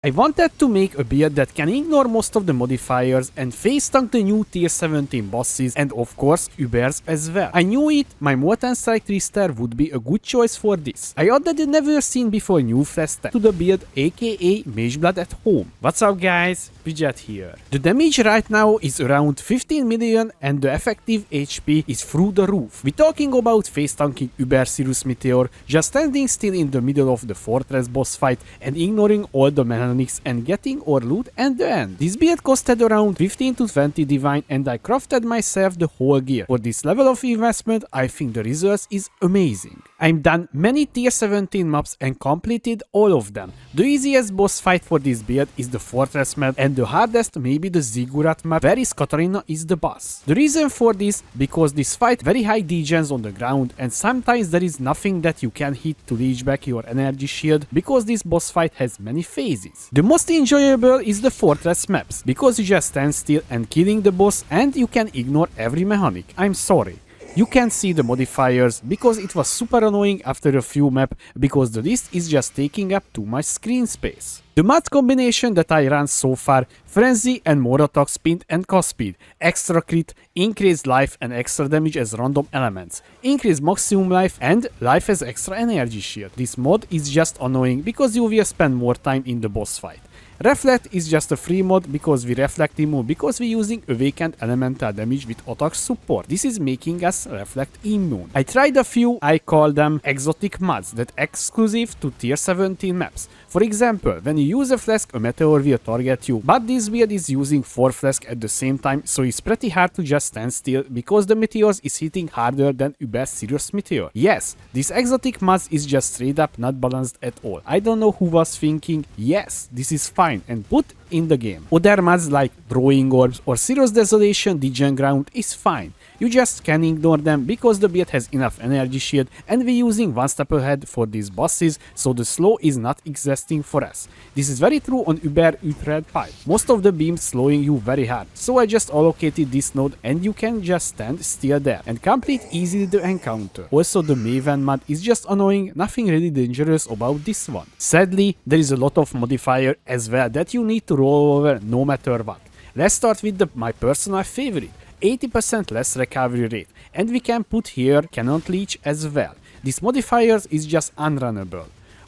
I wanted to make a build that can ignore most of the modifiers and face tank the new tier 17 bosses and of course Ubers as well. I knew it, my Molten Trickster would be a good choice for this. I added the never seen before new flash tech to the build, aka Mageblood at home. What's up guys, Pidget here. The damage right now is around 15 million and the effective HP is through the roof. We're talking about face tanking Uber Sirius Meteor, just standing still in the middle of the fortress boss fight and ignoring all the mechanics and getting our loot at the end. This build costed around 15 to 20 divine and I crafted myself the whole gear. For this level of investment, I think the results is amazing. I've done many tier 17 maps and completed all of them. The easiest boss fight for this build is the fortress map and the hardest maybe the ziggurat map where Katarina is the boss. The reason for this, because this fight very high degens on the ground and sometimes there is nothing that you can hit to reach back your energy shield because this boss fight has many phases. The most enjoyable is the fortress maps because you just stand still and killing the boss and you can ignore every mechanic. I'm sorry. You can see the modifiers because it was super annoying after a few maps because the list is just taking up too much screen space. The mod combination that I ran so far, Frenzy and more attack speed and cost speed, extra crit, increased life and extra damage as random elements, increased maximum life and life as extra energy shield. This mod is just annoying because you will spend more time in the boss fight. Reflect is just a free mod because we reflect immune because we're using awakened elemental damage with attack support. This is making us reflect immune. I tried a few, I call them exotic mods that exclusive to tier 17 maps. For example, when you use a flask, a meteor will target you, but this build is using 4 flasks at the same time, so it's pretty hard to just stand still because the meteors is hitting harder than Uber Sirius Meteor. Yes, this exotic mods is just straight up not balanced at all. I don't know who was thinking, yes, this is fine and put in the game. Other mods like Drawing Orbs or Sirius Desolation Degen Ground is fine. You just can ignore them because the build has enough energy shield and we're using one step ahead for these bosses, so the slow is not existing for us. This is very true on Uber Utred Pipe. Most of the beams slowing you very hard, so I just allocated this node and you can just stand still there and complete easily the encounter. Also the Maven mod is just annoying, nothing really dangerous about this one. Sadly, there is a lot of modifier as well that you need to roll over no matter what. Let's start with my personal favorite. 80% less recovery rate, and we can put here cannot leech as well. This modifiers is just unrunnable.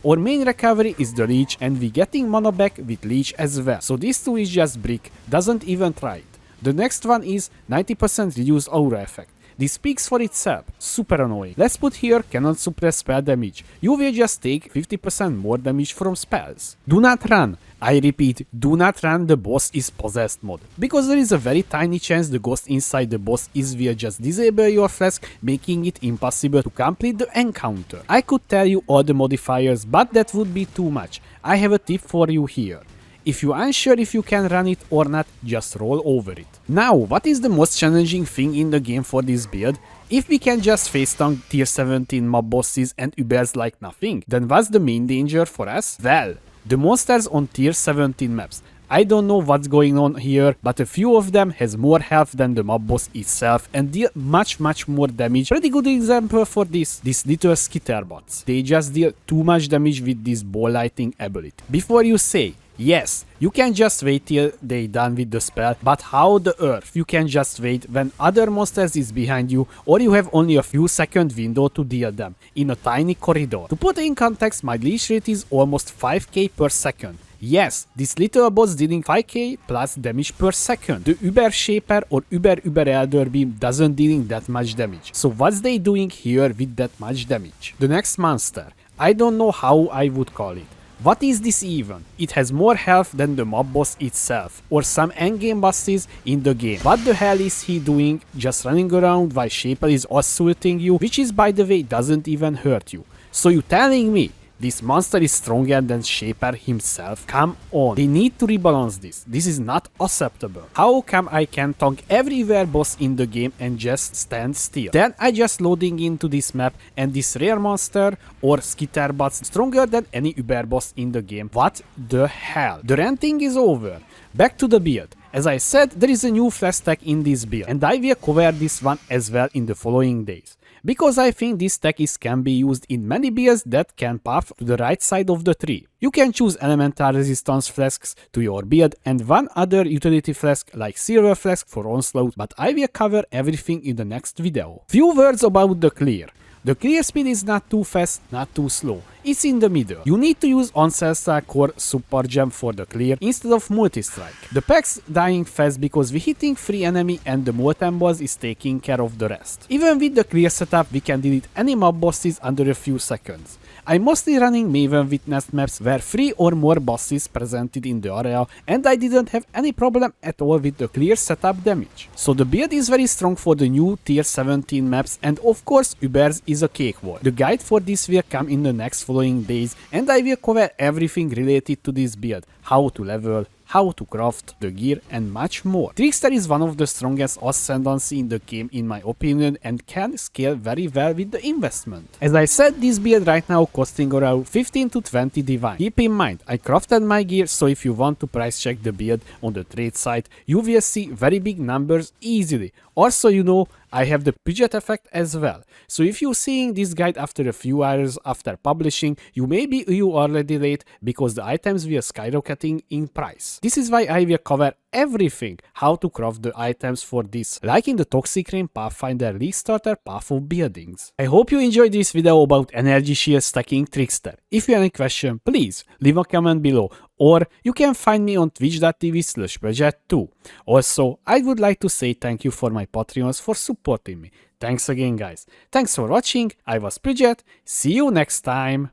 Our main recovery is the leech and we getting mana back with leech as well, so this two is just brick, doesn't even try it. The next one is 90% reduced aura effect. This speaks for itself, super annoying. Let's put here cannot suppress spell damage. You will just take 50% more damage from spells. Do not run. I repeat, do not run the boss is possessed mode, because there is a very tiny chance the ghost inside the boss will just disable your flask, making it impossible to complete the encounter. I could tell you all the modifiers, but that would be too much. I have a tip for you here. If you're unsure if you can run it or not, just roll over it. Now, what is the most challenging thing in the game for this build? If we can just face tank tier 17 mob bosses and Ubers like nothing, then what's the main danger for us? Well, the monsters on tier 17 maps. I don't know what's going on here, but a few of them has more health than the mob boss itself and deal much more damage. Pretty good example for these little skitter bots. They just deal too much damage with this ball lighting ability. Before you say, yes, you can just wait till they done with the spell, but how the earth you can just wait when other monsters is behind you or you have only a few second window to deal them in a tiny corridor. To put in context, my leech rate is almost 5k per second. Yes, this little boss dealing 5k plus damage per second. The Uber Shaper or Uber Elder Beam doesn't dealing that much damage. So what's they doing here with that much damage? The next monster, I don't know how I would call it. What is this even? It has more health than the mob boss itself, or some endgame bosses in the game. What the hell is he doing? Just running around while Shaper is assaulting you, which is by the way doesn't even hurt you. So you telling me this monster is stronger than Shaper himself? Come on, they need to rebalance this. This is not acceptable. How come I can tank everywhere boss in the game and just stand still? Then I just loading into this map and this rare monster or skitter bots stronger than any Uber boss in the game. What the hell? The ranting is over. Back to the build. As I said, there is a new flash tech in this build and I will cover this one as well in the following days. because I think this tech can be used in many builds that can path to the right side of the tree. You can choose elemental resistance flasks to your build and one other utility flask like silver flask for onslaught, but I will cover everything in the next video. Few words about the clear. The clear speed is not too fast, not too slow. It's in the middle. You need to use Ancestral Core Super Gem for the clear instead of multi-strike. The pack's dying fast because we're hitting free enemy and the Molten boss is taking care of the rest. Even with the clear setup, we can delete any mob bosses under a few seconds. I'm mostly running Maven Witness maps where 3 or more bosses presented in the area and I didn't have any problem at all with the clear setup damage. So the build is very strong for the new tier 17 maps, and of course Ubers is a cakewalk. The guide for this will come in the next following days and I will cover everything related to this build, how to level, how to craft the gear and much more. Trickster is one of the strongest ascendancy in the game in my opinion and can scale very well with the investment. As I said, this build right now costing around 15 to 20 divine. Keep in mind, I crafted my gear, so if you want to price check the build on the trade site, you will see very big numbers easily. Also, you know, I have the budget effect as well. So if you're seeing this guide after a few hours after publishing, you are already late because the items will skyrocketing in price. This is why I will cover everything how to craft the items for this, like in the Toxic Rain Pathfinder Restarter path of buildings. I hope you enjoyed this video about energy shield stacking Trickster. If you have any question, please leave a comment below, or you can find me on twitch.tv/project2. Also, I would like to say thank you for my Patreons for supporting me. Thanks again guys. Thanks for watching, I was Project, see you next time.